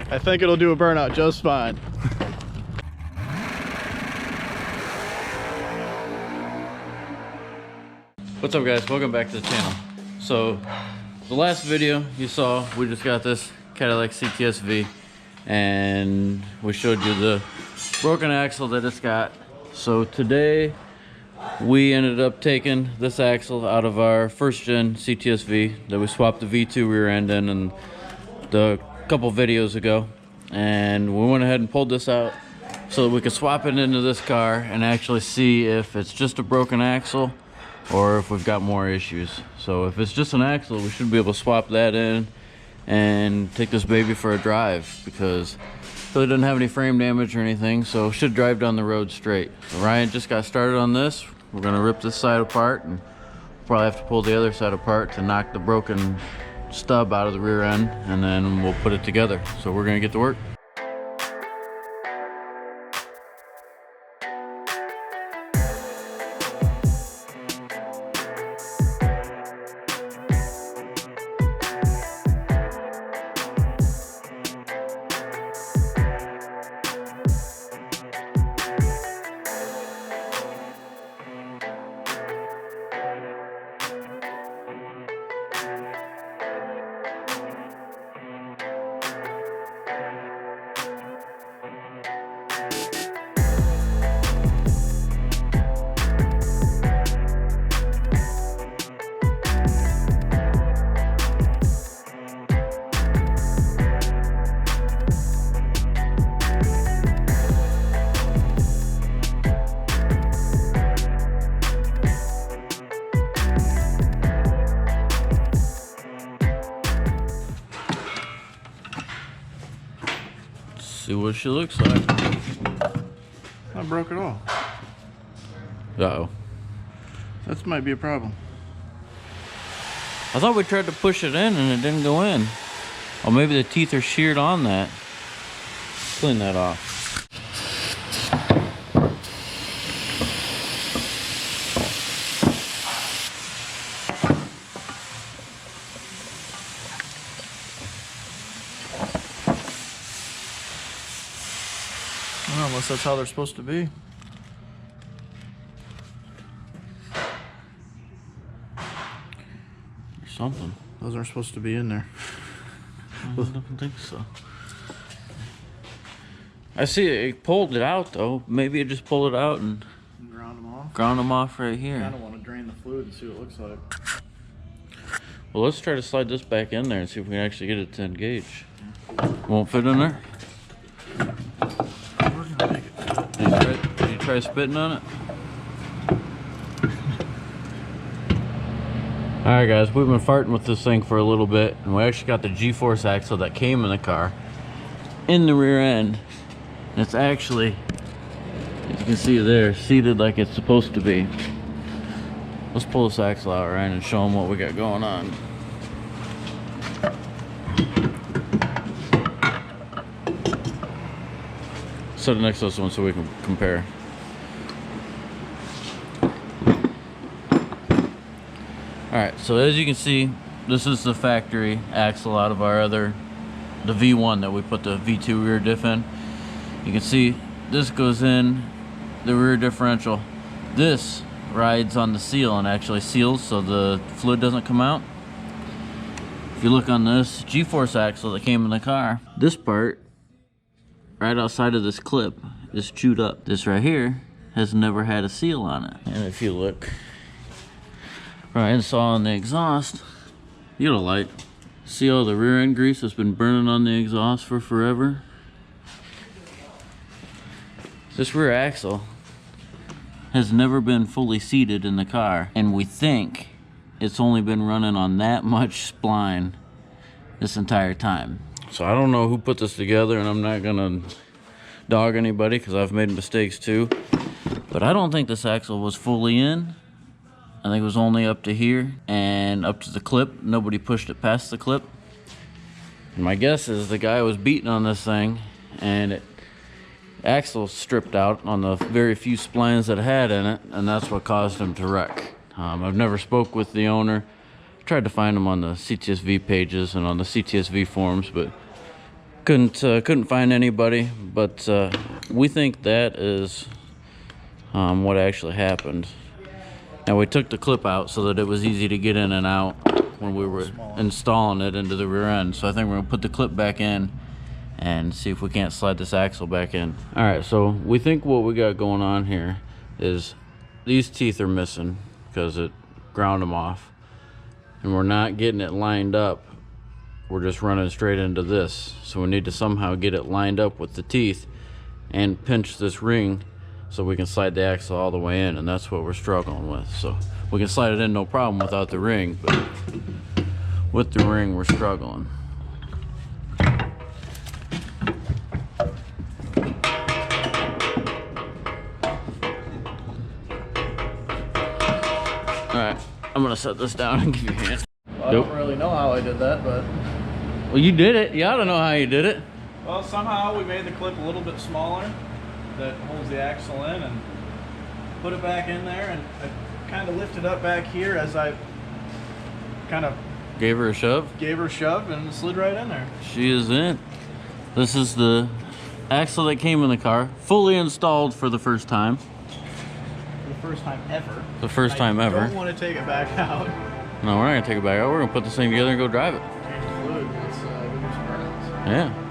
I think it'll do a burnout just fine. What's up guys, welcome back to the channel. So the last video you saw, we just got this Cadillac Cts-v and we showed you the broken axle that it's got. So today we ended up taking this axle out of our first gen Cts-v that we swapped the V2 rear end in and the couple videos ago, and we went ahead and pulled this out so that we could swap it into this car and actually see if it's just a broken axle or if we've got more issues. So if it's just an axle, we should be able to swap that in and take this baby for a drive, because it really doesn't have any frame damage or anything, so it should drive down the road straight. So Ryan just got started on this. We're gonna rip this side apart and probably have to pull the other side apart to knock the broken stub out of the rear end, and then we'll put it together. So we're gonna get to work. See what she looks like. Not broke at all. Uh-oh. That might be a problem. I thought we tried to push it in and it didn't go in. Oh, maybe the teeth are sheared on that. Clean that off. Well, unless that's how they're supposed to be. Or something. Those aren't supposed to be in there. I don't think so. I see it pulled it out though. Maybe it just pulled it out and Ground them off. ground them off right here. I kind of want to drain the fluid and see what it looks like. Well, let's try to slide this back in there and see if we can actually get it to engage. Won't fit in there? We're gonna make it. Did you try spitting on it? Alright guys, we've been farting with this thing for a little bit, and we actually got the G-force axle that came in the car in the rear end. And it's actually, as you can see there, seated like it's supposed to be. Let's pull this axle out, Ryan, and show them what we got going on. Set it next to this one so we can compare. Alright, so as you can see, this is the factory axle out of our other, the V1 that we put the V2 rear diff in. You can see this goes in the rear differential. This rides on the seal and actually seals so the fluid doesn't come out. If you look on this G-force axle that came in the car, this part right outside of this clip is chewed up. This right here has never had a seal on it. And if you look right inside on the exhaust, you know, like, see all the rear end grease that's been burning on the exhaust for forever? This rear axle has never been fully seated in the car, and we think it's only been running on that much spline this entire time. So I don't know who put this together, and I'm not gonna dog anybody because I've made mistakes too, but I don't think this axle was fully in. I think it was only up to here and up to the clip. Nobody pushed it past the clip. And my guess is the guy was beating on this thing and it axle stripped out on the very few splines that it had in it, and that's what caused him to wreck. I've never spoke with the owner. Tried to find him on the Cts-v pages and on the Cts-v forums, but Couldn't find anybody, but we think that is what actually happened. Now we took the clip out so that it was easy to get in and out when we were installing it into the rear end. So I think we're gonna put the clip back in and see if we can't slide this axle back in. All right, so we think what we got going on here is these teeth are missing because it ground them off, and we're not getting it lined up. We're just running straight into this. So we need to somehow get it lined up with the teeth and pinch this ring so we can slide the axle all the way in, and that's what we're struggling with. So we can slide it in no problem without the ring, but with the ring we're struggling. Alright, I'm gonna set this down and give you a hand. Well, I don't really know how I did that, but... Well, you did it. You ought to know how you did it. Well, somehow we made the clip a little bit smaller that holds the axle in, and put it back in there, and I kind of lifted up back here as I kind of Gave her a shove? Gave her a shove and slid right in there. She is in. This is the axle that came in the car, fully installed for the first time. For the first time ever. The first time ever. I don't want to take it back out. No, we're not going to take it back out. We're going to put this thing together and go drive it. Change the fluid. Let's give her some runs. Yeah.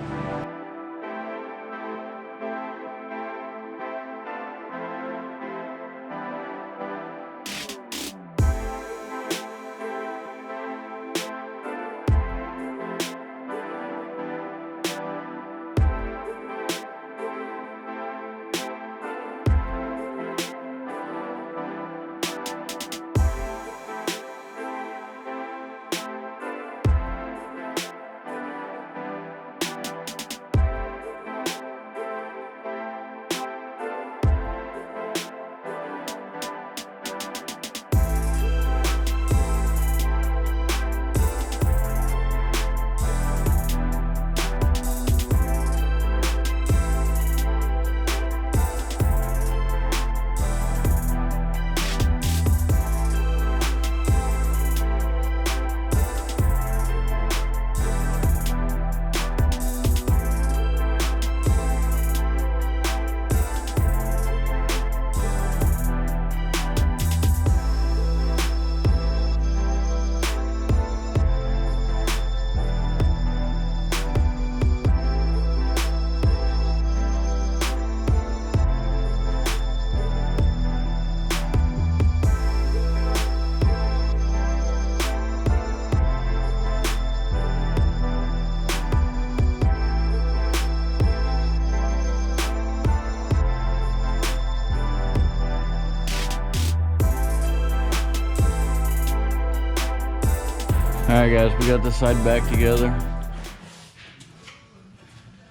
Alright guys, we got this side back together.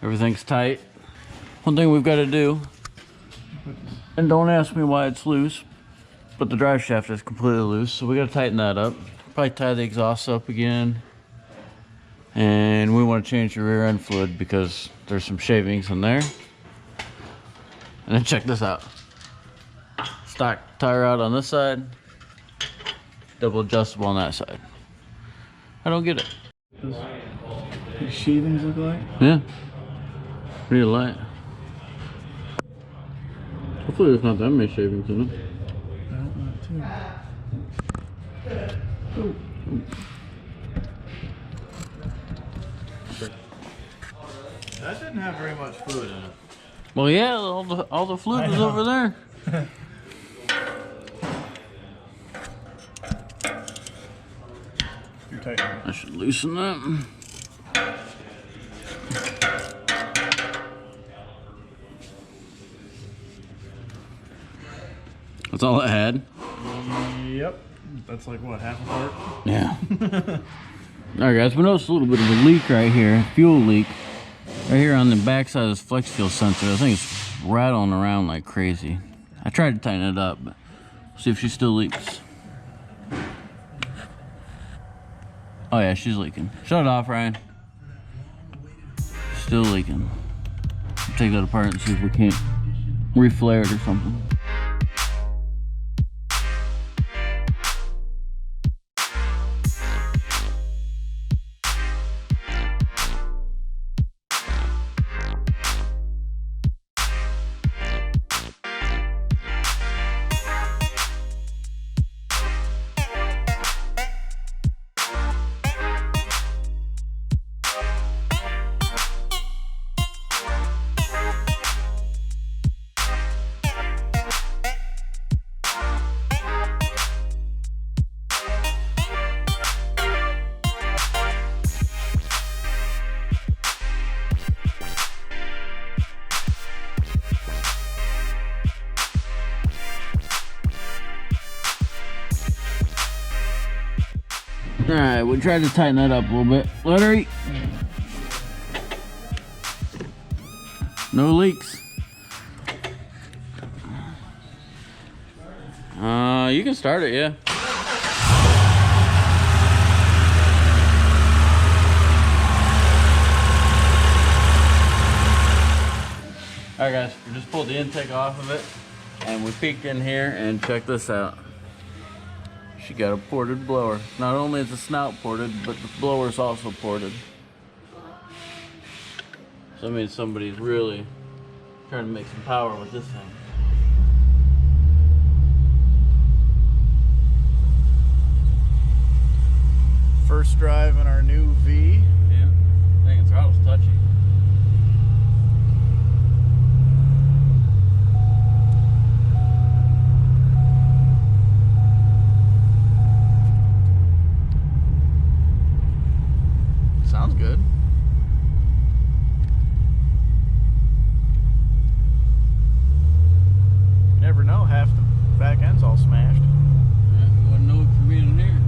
Everything's tight. One thing we've got to do, and don't ask me why it's loose, but the drive shaft is completely loose, so we got to tighten that up. Probably tie the exhaust up again. And we want to change the rear end fluid because there's some shavings in there. And then check this out. Stock tire out on this side, double adjustable on that side. I don't get it. These shavings look like? Yeah. Pretty light. Hopefully there's not that many shavings in it. I don't know too. That didn't have very much fluid in it. Well, yeah, all the fluid was over there. You're tightening it. I should loosen that. That's all it had? Yep. That's like what, half a part? Yeah. Alright guys, we noticed a little bit of a leak right here, fuel leak. Right here on the back side of this flex fuel sensor. I think it's rattling around like crazy. I tried to tighten it up, but see if she still leaks. Oh yeah, she's leaking. Shut it off, Ryan. Still leaking. Take that apart and see if we can't reflare it or something. Alright, we tried to tighten that up a little bit. Larry. No leaks. You can start it, yeah. Alright guys, we just pulled the intake off of it and we peeked in here and check this out. She got a ported blower. Not only is the snout ported, but the blower's also ported. So that means somebody's really trying to make some power with this thing. First drive in our new V. Yeah, I think the throttle's touchy. Sounds good. You never know, half the back end's all smashed. Yeah, you wouldn't know it from being in here.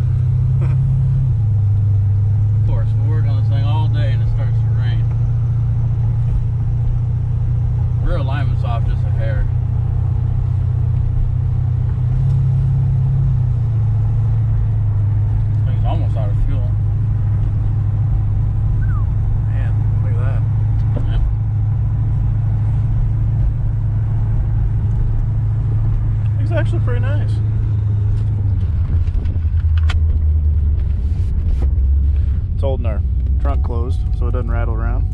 Of course, we work on this thing all day and it starts to rain. Rear alignment's off just a hair. This thing's almost out of fuel. Man, look at that. Yep. It's actually pretty nice. It's holding our trunk closed so it doesn't rattle around.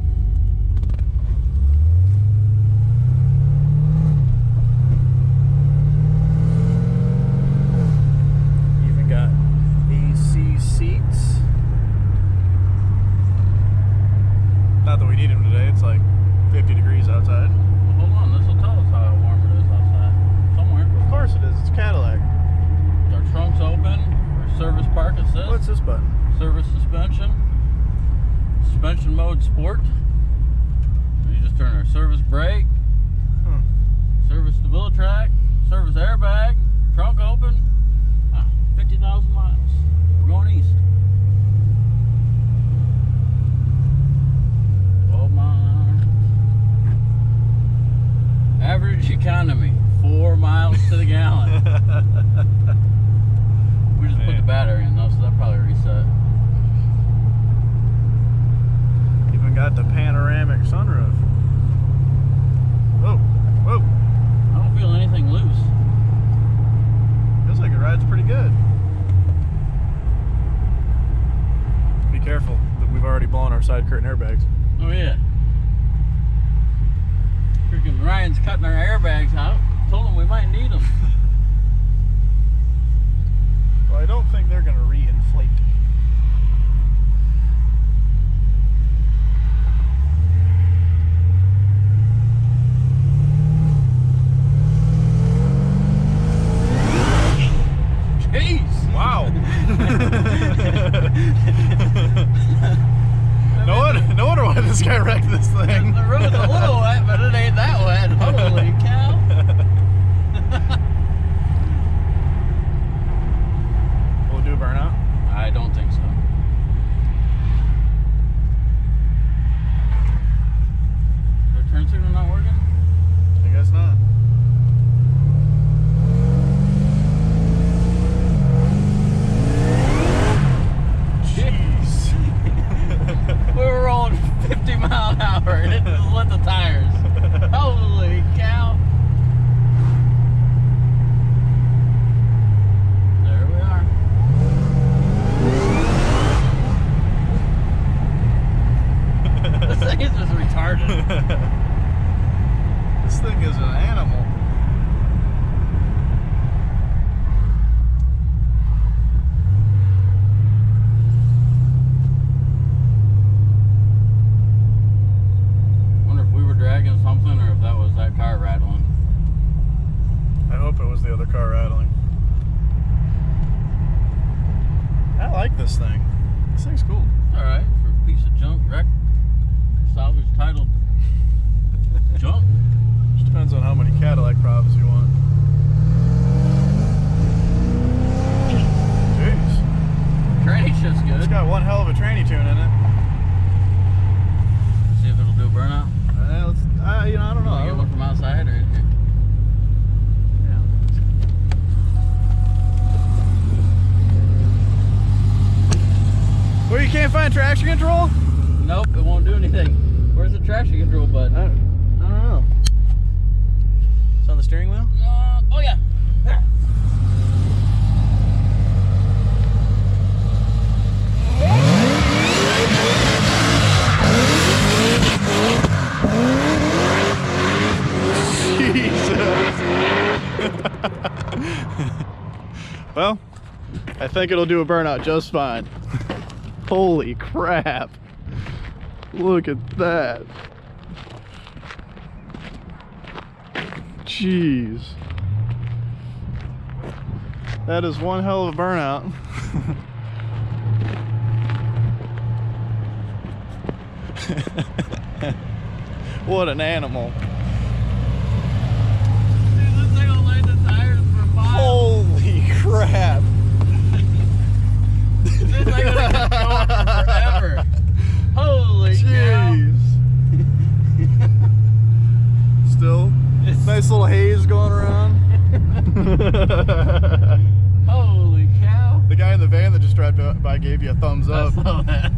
Even got AC seats. Not that we need them today, it's like 50 degrees outside. Well, hold on, this will tell us how warm it is outside. Somewhere. Of course it is, it's Cadillac. Our trunk's open. Our service park assist. What's this button? Service suspension. Suspension mode sport. You just turn our service brake. Service stability track. Service airbag. Trunk open. 50,000 miles. We're going east. 12 miles an hour. Average economy. 4 miles to the gallon. We just put the battery in though, so that probably reset. Even got the panoramic sunroof. Whoa, whoa. I don't feel anything loose. Feels like it rides pretty good. Be careful, that we've already blown our side curtain airbags. Oh yeah. Freaking Ryan's cutting our airbags out. Told him we might need them. Well, I don't think they're going to re-inflate. Jeez! Wow! No wonder why this guy wrecked this thing. The road's a little wet, but it ain't that wet. Holy cow! Will it do a burnout? I don't think so. Their turn signal not working? I guess not. Jeez. We were rolling 50 mile an hour and it just lit the tires. Holy cow! There we are. This thing is just retarded. This thing is an animal. Wonder if we were dragging something or if that was that car rattling. I hope it was the other car rattling. I like this thing. This thing's cool. Alright, for a piece of junk wreck, salvage titled junk. Just depends on how many Cadillac problems you want. Jeez. Tranny shit's traction control? Nope, it won't do anything. Where's the traction control button? I don't know. It's on the steering wheel? Oh yeah. Well, I think it'll do a burnout just fine. Holy crap. Look at that. Jeez. That is one hell of a burnout. What an animal. Dude, this thing will light the tires for miles. Holy crap. This thing will just go on forever. Holy cow. Jeez. Still, nice little haze going around. Holy cow. The guy in the van that just drive by gave you a thumbs up. I saw that.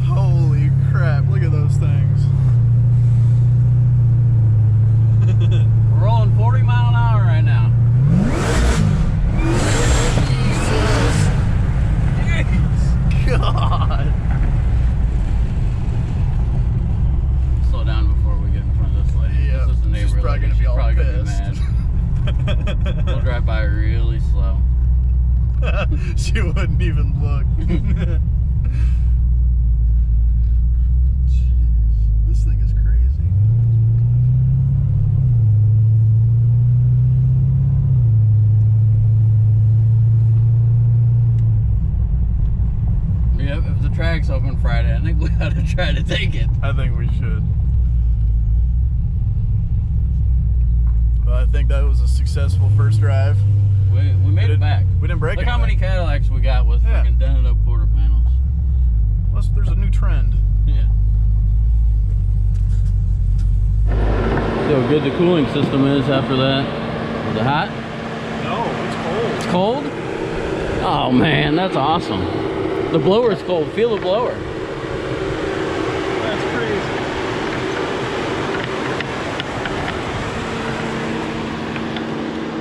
Holy crap, look at those things. We're rolling 40 mile an hour right now. God. Slow down before we get in front of this lady. Yeah, This is the neighbor she's probably lady. gonna be She's all probably gonna be pissed. mad. We'll drive by really slow. She wouldn't even look. Jeez, this thing is crazy. Yep, if the track's open Friday, I think we ought to try to take it. I think we should. Well, I think that was a successful first drive. We made it back. We didn't break Look how anything. many Cadillacs we got with Yeah. freaking dented up quarter panels. Plus, there's a new trend. Yeah. See how good the cooling system is after that. Is it hot? No, It's cold? Oh man, that's awesome. The blower's cold. Feel the blower. That's crazy.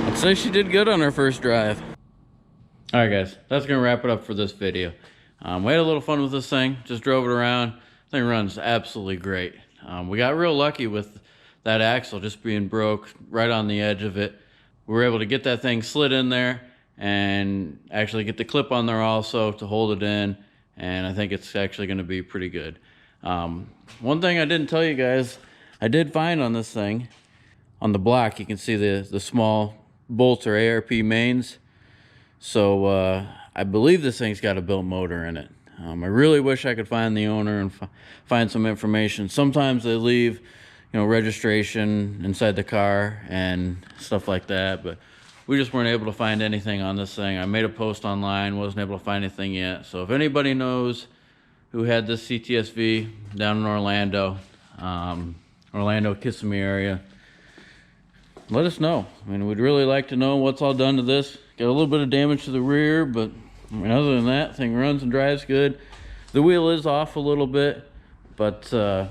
I'd say she did good on her first drive. Alright guys, that's going to wrap it up for this video. We had a little fun with this thing. Just drove it around. The thing runs absolutely great. We got real lucky with that axle just being broke right on the edge of it. We were able to get that thing slid in there and actually get the clip on there also to hold it in, and I think it's actually going to be pretty good. One thing I didn't tell you guys, I did find on this thing, on the block you can see the small bolts or ARP mains. So I believe this thing's got a built motor in it. I really wish I could find the owner and find some information. Sometimes they leave, you know, registration inside the car and stuff like that, but we just weren't able to find anything on this thing. I made a post online, wasn't able to find anything yet. So if anybody knows who had this Cts-v down in Orlando, Kissimmee area, let us know. I mean, we'd really like to know what's all done to this. Got a little bit of damage to the rear, but I mean, other than that, thing runs and drives good. The wheel is off a little bit, but I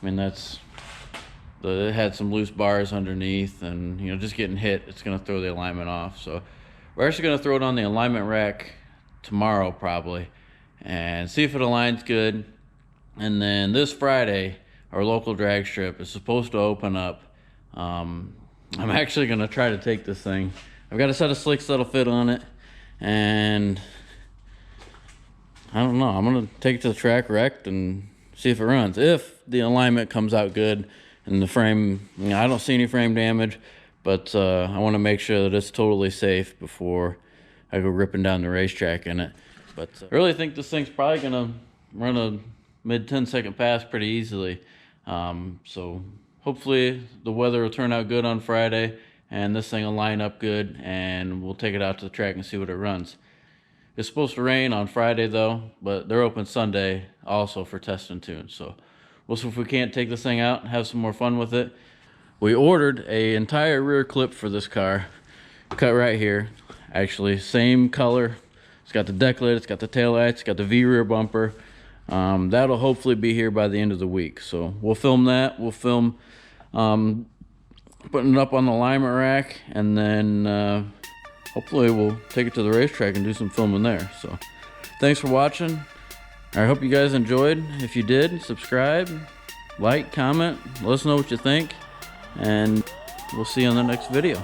mean, it had some loose bars underneath, and you know, just getting hit, it's going to throw the alignment off. So we're actually going to throw it on the alignment rack tomorrow probably and see if it aligns good. And then this Friday, our local drag strip is supposed to open up. I'm actually going to try to take this thing. I've got a set of slicks that'll fit on it, and I don't know, I'm going to take it to the track wrecked and see if it runs. If the alignment comes out good and the frame, you know, I don't see any frame damage, but I want to make sure that it's totally safe before I go ripping down the racetrack in it. But I really think this thing's probably going to run a mid 10-second pass pretty easily. So hopefully the weather will turn out good on Friday and this thing will line up good, and we'll take it out to the track and see what it runs. It's supposed to rain on Friday though, but they're open Sunday also for test and tune. So we'll see if we can't take this thing out and have some more fun with it. We ordered an entire rear clip for this car, cut right here. Actually, same color. It's got the deck lid, it's got the tail lights, it's got the V rear bumper. That'll hopefully be here by the end of the week. So we'll film that. We'll film putting it up on the alignment rack, and then hopefully we'll take it to the racetrack and do some filming there. So thanks for watching. I hope you guys enjoyed. If you did, subscribe, like, comment, let us know what you think, and we'll see you on the next video.